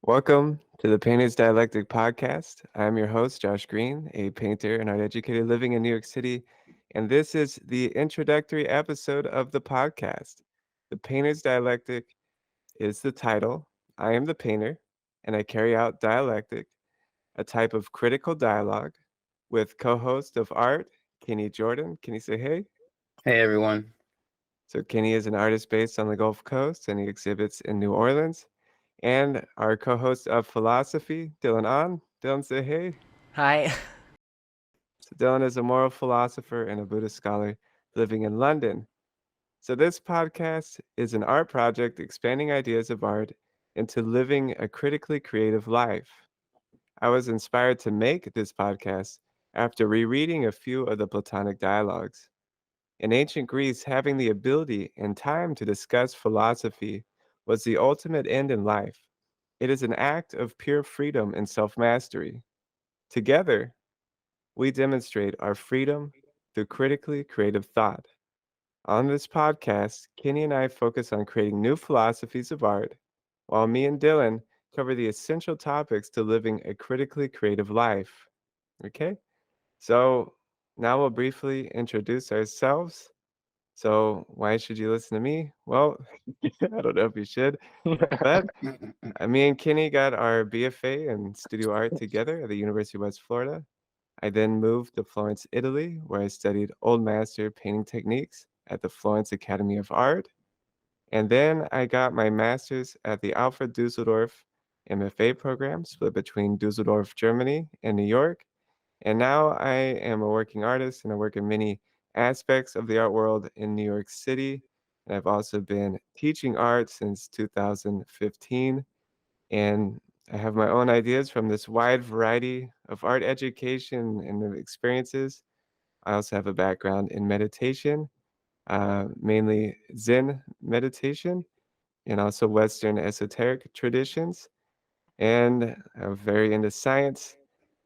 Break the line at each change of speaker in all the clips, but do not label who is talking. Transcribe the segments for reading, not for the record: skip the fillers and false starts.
Welcome to the Painter's Dialectic podcast. I'm your host, Josh Green, a painter and art educator living in New York City, and this is the introductory episode of the podcast. The Painter's Dialectic is the title. I am the painter, and I carry out dialectic, a type of critical dialogue, with co-host of art, Kenny Jordan. Can you say hey?
Hey everyone.
So Kenny is an artist based on the Gulf Coast, and he exhibits in New Orleans. And our co-host of philosophy, Dylan Ngan. Dylan, say hey.
Hi.
So Dylan is a moral philosopher and a Buddhist scholar living in London. So this podcast is an art project expanding ideas of art into living a critically creative life. I was inspired to make this podcast after rereading a few of the Platonic dialogs. In ancient Greece, having the ability and time to discuss philosophy was the ultimate end in life. It is an act of pure freedom and self mastery. Together, we demonstrate our freedom through critically creative thought. On this podcast, Kenny and I focus on creating new philosophies of art, while me and Dylan cover the essential topics to living a critically creative life. Okay? So now we'll briefly introduce ourselves. So, why should you listen to me? Well, I don't know if you should, but me and Kenny got our BFA in studio art together at the University of West Florida. I then moved to Florence, Italy, where I studied Old Master painting techniques at the Florence Academy of Art. And then I got my master's at the Alfred Dusseldorf MFA program, split between Dusseldorf, Germany, and New York. And now I am a working artist and I work in many aspects of the art world in New York City. And I've also been teaching art since 2015. And I have my own ideas from this wide variety of art education and the experiences. I also have a background in meditation, mainly Zen meditation, and also Western esoteric traditions. And I'm very into science.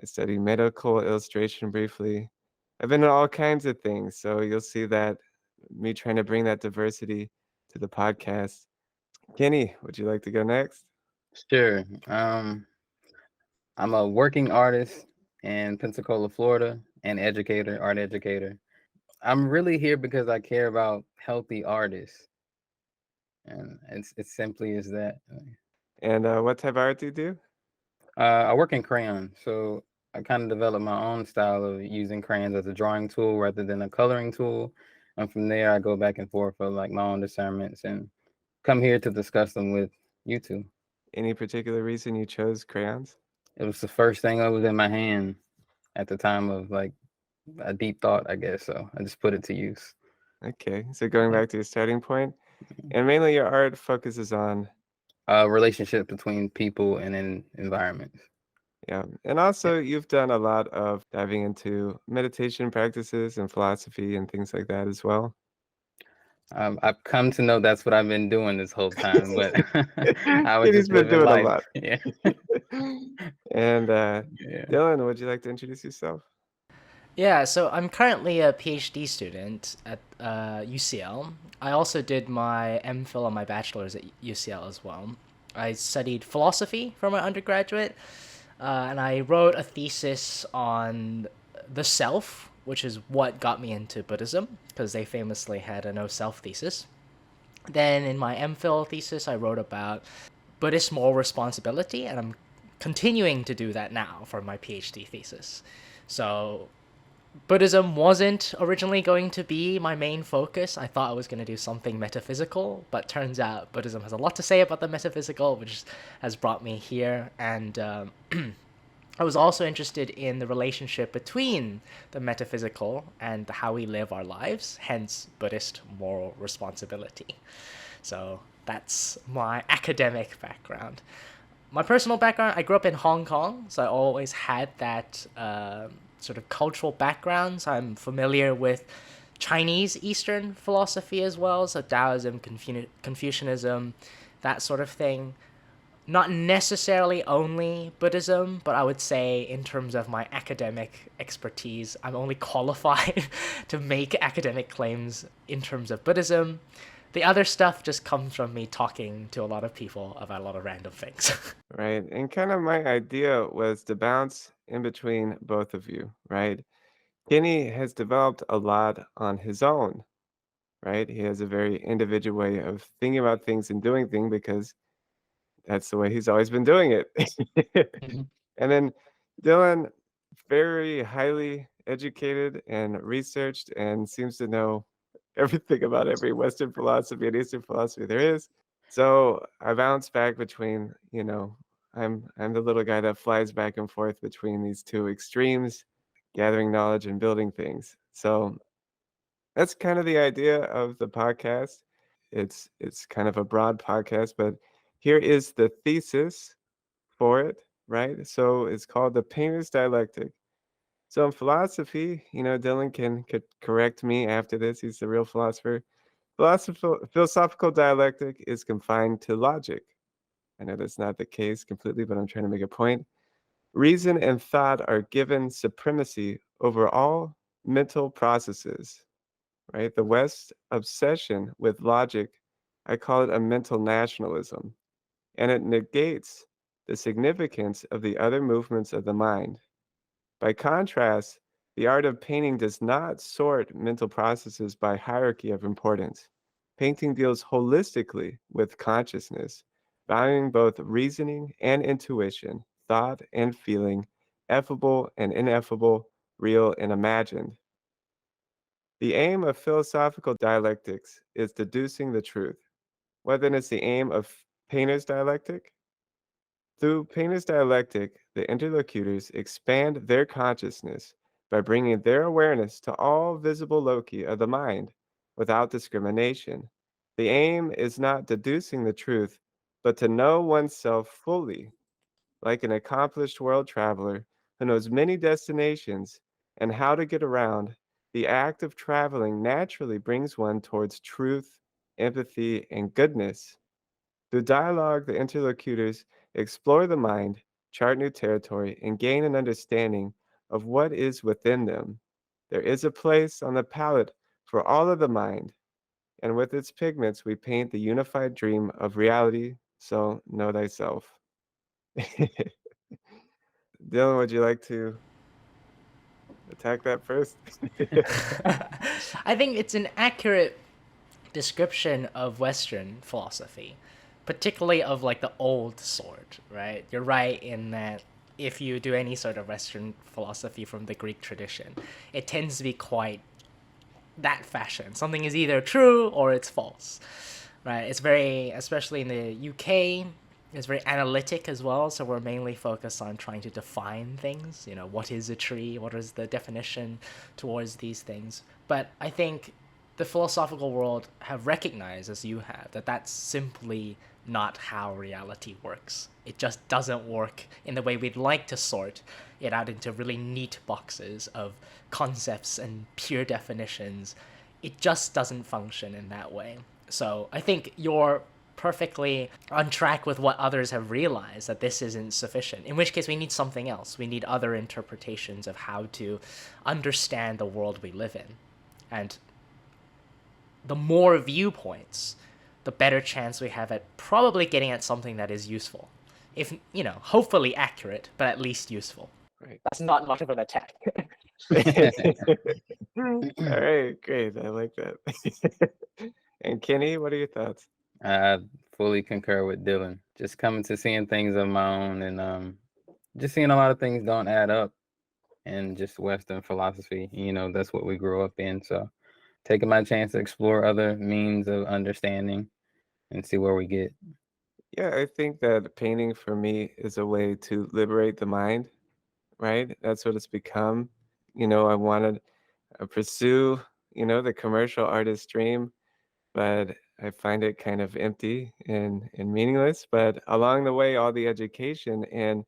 I studied medical illustration briefly. I've been in all kinds of things. So you'll see that me trying to bring that diversity to the podcast. Kenny, would you like to go next?
Sure. I'm a working artist in Pensacola, Florida, and art educator. I'm really here because I care about healthy artists, and it's simply as that.
And what type of art do you do?
I work in crayon, so I kind of developed my own style of using crayons as a drawing tool rather than a coloring tool, and from there I go back and forth for like my own discernments and come here to discuss them with you two.
Any particular reason you chose crayons?
It was the first thing that was in my hand at the time of like a deep thought, I guess. So I just put it to use.
Okay, so going
Yeah.
back to your starting point, and mainly your art focuses on,
Relationship between people and in environments.
yeah. And
Yeah.
also, you've done a lot of diving into meditation practices and philosophy and things like that as well.
I've come to know that's what I've been doing this whole time, but I was
Kenny's
just
been
living
doing a
life.
lot.
Yeah.
And
Yeah.
Dylan, would you like to introduce yourself?
Yeah, so I'm currently a PhD student at UCL. I also did my MPhil and my bachelor's at UCL as well. I studied philosophy for my undergraduate, and I wrote a thesis on the self, which is what got me into Buddhism, because they famously had a no self thesis. Then in my MPhil thesis, I wrote about Buddhist moral responsibility, and I'm continuing to do that now for my PhD thesis. So Buddhism wasn't originally going to be my main focus. I thought I was going to do something metaphysical, but turns out Buddhism has a lot to say about the metaphysical, which has brought me here. And I was also interested in the relationship between the metaphysical and how we live our lives, hence Buddhist moral responsibility. So that's my academic background. My personal background, I grew up in Hong Kong, so I always had that sort of cultural background. So I'm familiar with Chinese Eastern philosophy as well, so Taoism, Confucianism, that sort of thing. Not necessarily only Buddhism, but I would say in terms of my academic expertise, I'm only qualified to make academic claims in terms of Buddhism. The other stuff just comes from me talking to a lot of people about a lot of random things.
Right. And kind of my idea was to bounce in between both of you, right? Kenny has developed a lot on his own, right? He has a very individual way of thinking about things and doing things because that's the way he's always been doing it.
Mhm.
And then Dylan, very highly educated and researched and seems to know everything about every Western philosophy and Eastern philosophy there is. So I bounce back between, I'm the little guy that flies back and forth between these two extremes, gathering knowledge and building things. So that's kind of the idea of the podcast. It's kind of a broad podcast, but here is the thesis for it, right? So it's called the painter's dialectic. So in philosophy, Dylan can could correct me after this. He's the real philosopher. Philosophical dialectic is confined to logic. I know that's not the case completely, but I'm trying to make a point. Reason and thought are given supremacy over all mental processes, right? The West's obsession with logic, I call it a mental nationalism, and it negates the significance of the other movements of the mind. By contrast, the art of painting does not sort mental processes by hierarchy of importance. Painting deals holistically with consciousness, valuing both reasoning and intuition, thought and feeling, effable and ineffable, real and imagined. The aim of philosophical dialectics is deducing the truth. What then is the aim of Painter's dialectic? Through Painter's dialectic, the interlocutors expand their consciousness by bringing their awareness to all visible loci of the mind without discrimination. The aim is not deducing the truth, but to know oneself fully, like an accomplished world traveler who knows many destinations and how to get around. The act of traveling naturally brings one towards truth, empathy, and goodness. Through dialogue, the interlocutors explore the mind, chart new territory, and gain an understanding of what is within them. There is a place on the palette for all of the mind, and with its pigments we paint the unified dream of reality, so know thyself. Dylan, would you like to attack that first?
I think it's an accurate description of Western philosophy, particularly of like the old sort, right? You're right in that if you do any sort of Western philosophy from the Greek tradition, it tends to be quite that fashion. Something is either true or it's false, right? It's very, especially in the UK, it's very analytic as well. So we're mainly focused on trying to define things. You know, what is a tree? What is the definition towards these things? But I think the philosophical world have recognized, as you have, that that's simply not how reality works. It just doesn't work in the way we'd like to sort it out into really neat boxes of concepts and pure definitions. It just doesn't function in that way. So I think you're perfectly on track with what others have realized, that this isn't sufficient. In which case, we need something else. We need other interpretations of how to understand the world we live in. And the more viewpoints, the better chance we have at probably getting at something that is useful. If, hopefully accurate, but at least useful.
Right.
That's not much of an attack.
All right, great. I like that. And Kenny, what are your thoughts?
I fully concur with Dylan. Just coming to seeing things of my own and just seeing a lot of things don't add up in just Western philosophy. That's what we grew up in. So taking my chance to explore other means of understanding and see where we get.
Yeah, I think that painting for me is a way to liberate the mind, right? That's what it's become. I wanted to pursue, the commercial artist dream, but I find it kind of empty and meaningless. But along the way, all the education and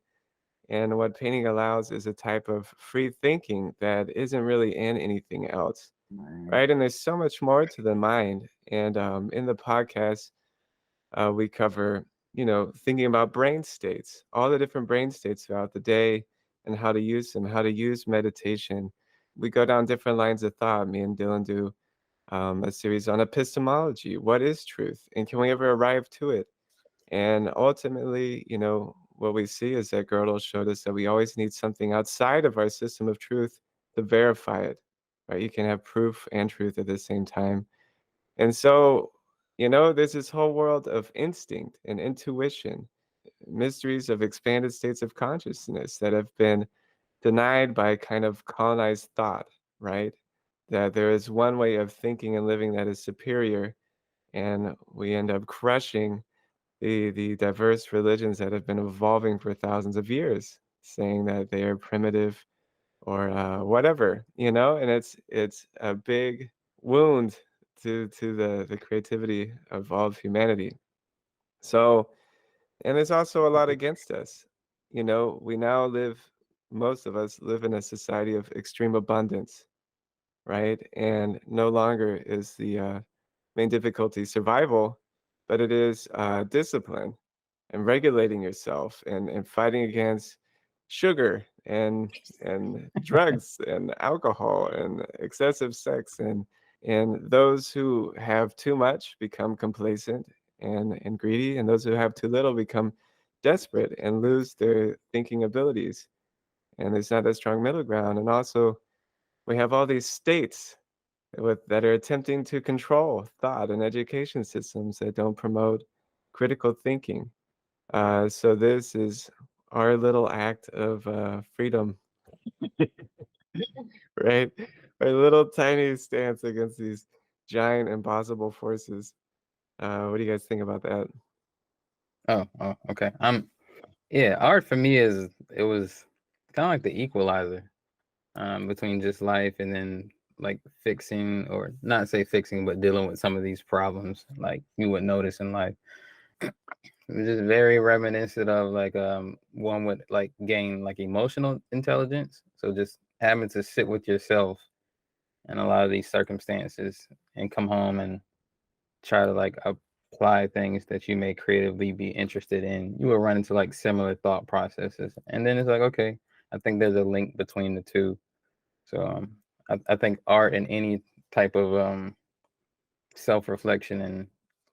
what painting allows is a type of free thinking that isn't really in anything else, right? And there's so much more to the mind. And in the podcast, we cover, thinking about brain states, all the different brain states throughout the day and how to use them, how to use meditation. We go down different lines of thought. Me and Dylan do a series on epistemology. What is truth? And can we ever arrive to it? And ultimately, what we see is that Gödel showed us that we always need something outside of our system of truth to verify it, right? You can have proof and truth at the same time. And so, there's this whole world of instinct and intuition, mysteries of expanded states of consciousness that have been denied by kind of colonized thought, right? That there is one way of thinking and living that is superior, and we end up crushing the diverse religions that have been evolving for thousands of years, saying that they are primitive or whatever, and it's a big wound to the creativity of all of humanity. So, and there's also a lot against us. We now live, most of us live in a society of extreme abundance, right? And no longer is the main difficulty survival, but it is discipline and regulating yourself and fighting against sugar and drugs and alcohol and excessive sex and those who have too much become complacent and greedy, and those who have too little become desperate and lose their thinking abilities, and there's not a strong middle ground. And also we have all these states that are attempting to control thought and education systems that don't promote critical thinking. So this is our little act of freedom, right? Our little tiny stance against these giant, impossible forces. What do you guys think about that?
Oh, okay. Yeah, art for me it was kind of like the equalizer between just life and then like fixing, or not say fixing, but dealing with some of these problems like you would notice in life. It was just very reminiscent of like one would like gain like emotional intelligence. So just having to sit with yourself in a lot of these circumstances and come home and try to like apply things that you may creatively be interested in, you will run into like similar thought processes. And then it's like, okay, I think there's a link between the two. So I think art and any type of self-reflection and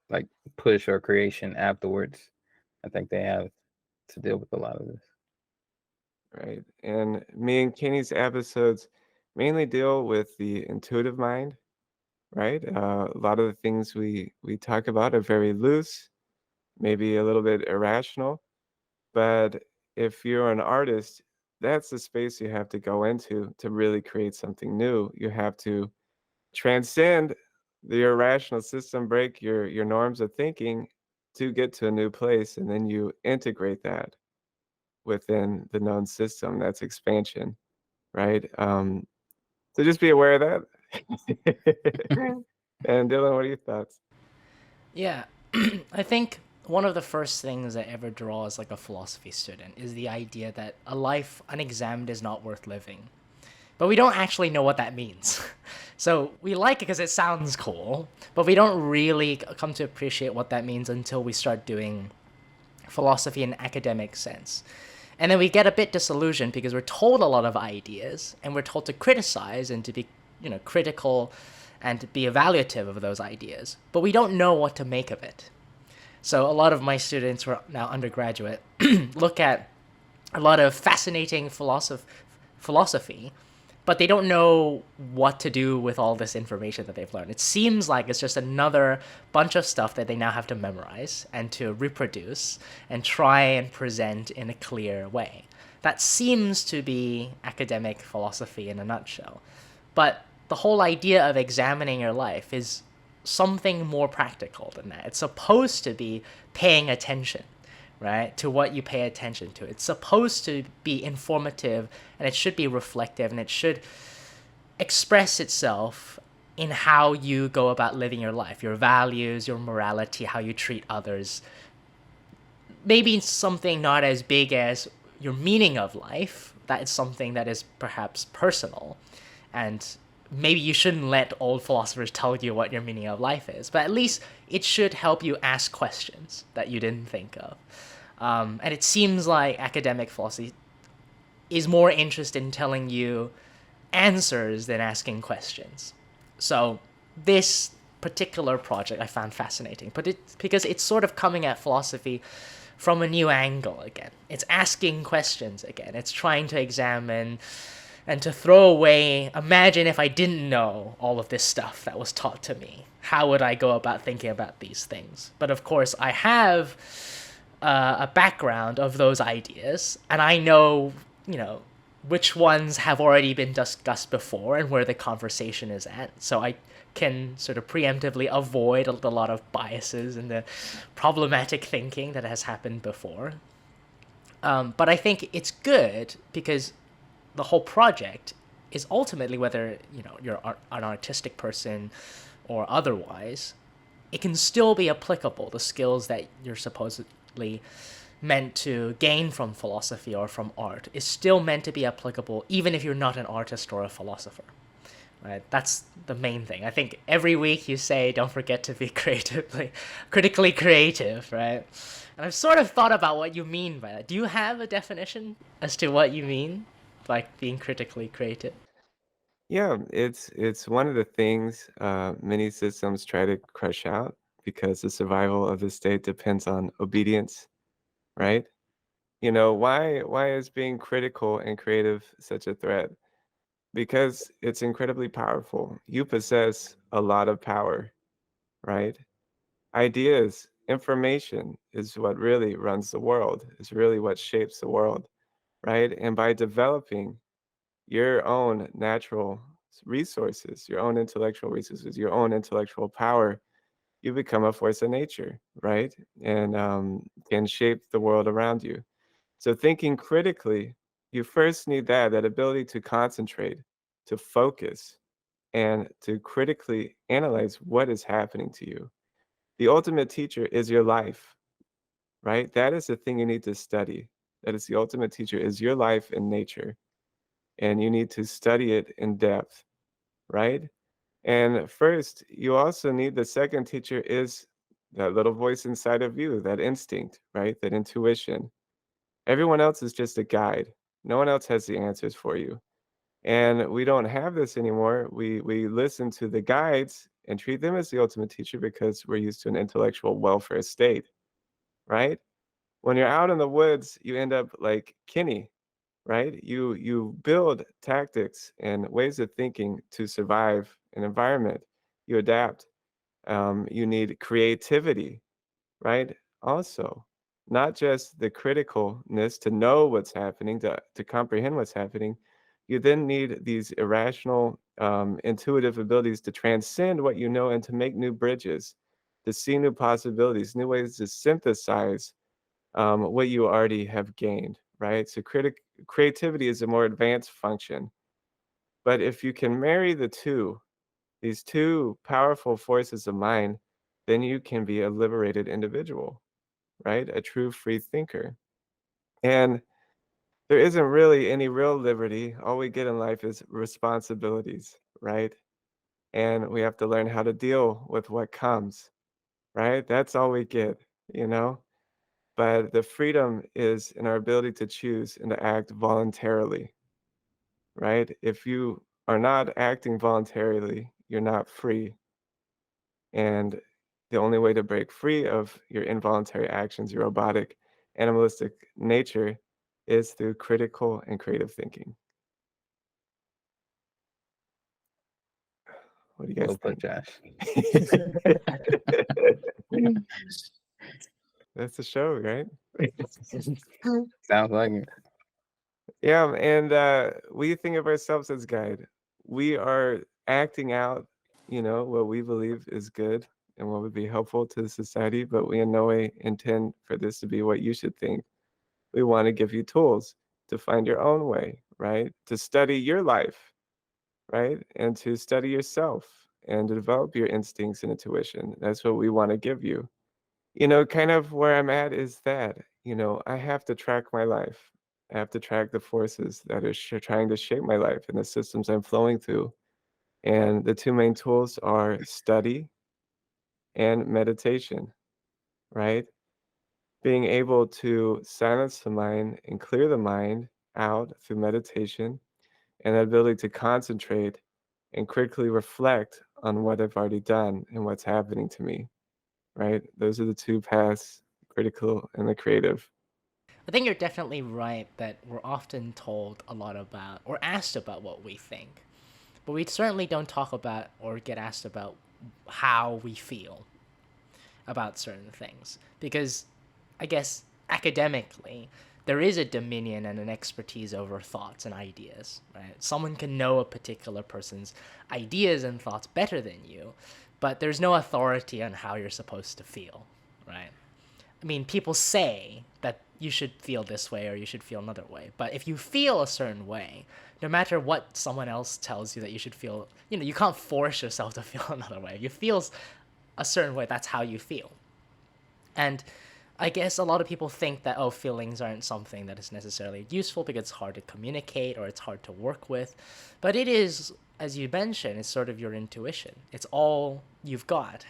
like push or creation afterwards, I think they have to deal with a lot of this.
Right. And me and Kenny's episodes mainly deal with the intuitive mind, right? A lot of the things we talk about are very loose, maybe a little bit irrational. But if you're an artist, that's the space you have to go into to really create something new. You have to transcend the irrational system, break your norms of thinking to get to a new place, and then you integrate that within the known system. That's expansion, right? So just be aware of that. And Dylan, what are your thoughts?
Yeah, I think one of the first things I ever draw as like a philosophy student is the idea that a life unexamined is not worth living. But we don't actually know what that means. So we like it because it sounds cool, but we don't really come to appreciate what that means until we start doing philosophy in an academic sense. And then we get a bit disillusioned because we're told a lot of ideas and we're told to criticize and to be, critical and to be evaluative of those ideas. But we don't know what to make of it. So a lot of my students who are now undergraduate look at a lot of fascinating philosophy, but they don't know what to do with all this information that they've learned. It seems like it's just another bunch of stuff that they now have to memorize and to reproduce and try and present in a clear way. That seems to be academic philosophy in a nutshell. But the whole idea of examining your life is something more practical than that. It's supposed to be paying attention, right, to what you pay attention to. It's supposed to be informative, and it should be reflective, and it should express itself in how you go about living your life, your values, your morality, how you treat others. Maybe something not as big as your meaning of life. That is something that is perhaps personal, and maybe you shouldn't let old philosophers tell you what your meaning of life is, but at least it should help you ask questions that you didn't think of. And it seems like academic philosophy is more interested in telling you answers than asking questions. So this particular project I found fascinating, but because it's sort of coming at philosophy from a new angle again. It's asking questions again. It's trying to examine and to throw away. Imagine if I didn't know all of this stuff that was taught to me. How would I go about thinking about these things? But of course, I have a background of those ideas, and I know, which ones have already been discussed before and where the conversation is at. So I can sort of preemptively avoid a lot of biases and the problematic thinking that has happened before. But I think it's good because the whole project is ultimately, whether you're an artistic person or otherwise, it can still be applicable. The skills that you're supposedly meant to gain from philosophy or from art is still meant to be applicable, even if you're not an artist or a philosopher. Right? That's the main thing. I think every week you say, don't forget to be critically creative, right? And I've sort of thought about what you mean by that. Do you have a definition as to what you mean by being critically creative?
Yeah, it's one of the things many systems try to crush out because the survival of the state depends on obedience, right? Why is being critical and creative such a threat? Because it's incredibly powerful. You possess a lot of power, right? Ideas, information is what really runs the world, is really what shapes the world, right? And by developing your own natural resources, your own intellectual resources, your own intellectual power, you become a force of nature, right? And can shape the world around you. So thinking critically, you first need that ability to concentrate, to focus, and to critically analyze what is happening to you. The ultimate teacher is your life, right? That is the thing you need to study. That is the ultimate teacher is your life in nature. And you need to study it in depth, right? And first, you also need the second teacher is that little voice inside of you, that instinct, right? That intuition. Everyone else is just a guide. No one else has the answers for you. And we don't have this anymore. We listen to the guides and treat them as the ultimate teacher because we're used to an intellectual welfare state, right? When you're out in the woods, you end up like Kenny, right? You build tactics and ways of thinking to survive an environment. You adapt. You need creativity, right? Also, not just the criticalness to know what's happening, to comprehend what's happening. You then need these irrational, intuitive abilities to transcend what you know and to make new bridges, to see new possibilities, new ways to synthesize what you already have gained, right? So creativity is a more advanced function. But if you can marry the two, these two powerful forces of mind, then you can be a liberated individual, right? A true free thinker. And there isn't really any real liberty. All we get in life is responsibilities, right? And we have to learn how to deal with what comes, right? That's all we get, you know? But the freedom is in our ability to choose and to act voluntarily, right? If you are not acting voluntarily, you're not free. And the only way to break free of your involuntary actions, your robotic, animalistic nature, is through critical and creative thinking. What do you guys
Well put,
think?
Josh.
That's the show, right?
Sounds like it.
Yeah, and we think of ourselves as guide. We are acting out, what we believe is good and what would be helpful to society, but we in no way intend for this to be what you should think. We want to give you tools to find your own way, right? To study your life, right? And to study yourself and to develop your instincts and intuition. That's what we want to give you. Kind of where I'm at is that, I have to track my life. I have to track the forces that are trying to shape my life and the systems I'm flowing through. And the two main tools are study and meditation, right? Being able to silence the mind and clear the mind out through meditation and the ability to concentrate and critically reflect on what I've already done and what's happening to me, right? Those are the two paths, critical and the creative.
I think you're definitely right that we're often told a lot about or asked about what we think, but we certainly don't talk about or get asked about how we feel about certain things. Because I guess academically, there is a dominion and an expertise over thoughts and ideas, right? Someone can know a particular person's ideas and thoughts better than you, but there's no authority on how you're supposed to feel, right? I mean, people say that you should feel this way or you should feel another way. But if you feel a certain way, no matter what someone else tells you that you should feel, you can't force yourself to feel another way. If you feel a certain way, that's how you feel. And I guess a lot of people think that, oh, feelings aren't something that is necessarily useful because it's hard to communicate or it's hard to work with. But it is, as you mentioned, it's sort of your intuition. It's all you've got.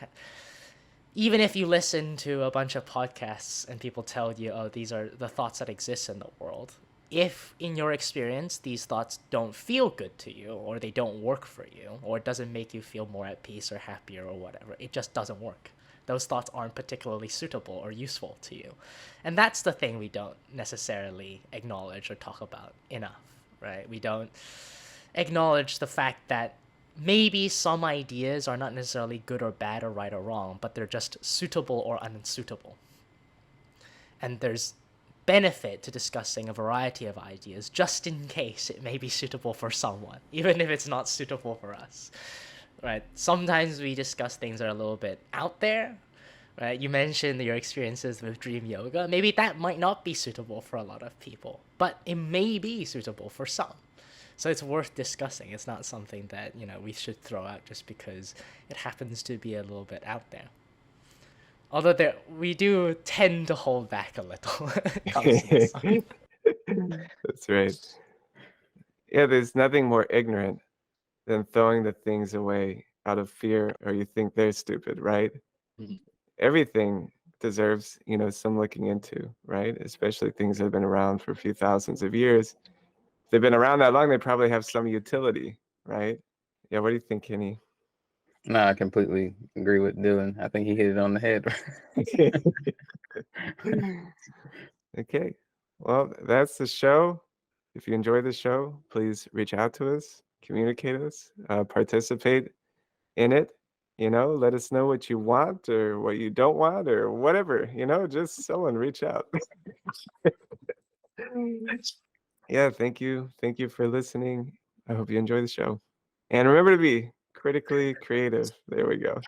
Even if you listen to a bunch of podcasts and people tell you, oh, these are the thoughts that exist in the world, if in your experience these thoughts don't feel good to you or they don't work for you or it doesn't make you feel more at peace or happier or whatever, it just doesn't work. Those thoughts aren't particularly suitable or useful to you. And that's the thing we don't necessarily acknowledge or talk about enough, right? We don't acknowledge the fact that maybe some ideas are not necessarily good or bad or right or wrong, but they're just suitable or unsuitable. And there's benefit to discussing a variety of ideas just in case it may be suitable for someone, even if it's not suitable for us. Right? Sometimes we discuss things that are a little bit out there. Right? You mentioned your experiences with dream yoga. Maybe that might not be suitable for a lot of people, but it may be suitable for some. So it's worth discussing. It's not something that, we should throw out just because it happens to be a little bit out there. Although we do tend to hold back a little when it comes to this.
That's right. Yeah, there's nothing more ignorant than throwing the things away out of fear or you think they're stupid, right?
Mhm.
Everything deserves, some looking into, right? Especially things that have been around for a few thousands of years. If they've been around that long, they probably have some utility, right? Yeah, what do you think, Kenny?
No, I completely agree with Dylan. I think he hit it on the head.
Okay. Well, that's the show. If you enjoy the show, please reach out to us, communicate us, participate in it. Let us know what you want or what you don't want or whatever. Just someone reach out. Yeah, thank you. Thank you for listening. I hope you enjoy the show. And remember to be critically creative. There we go.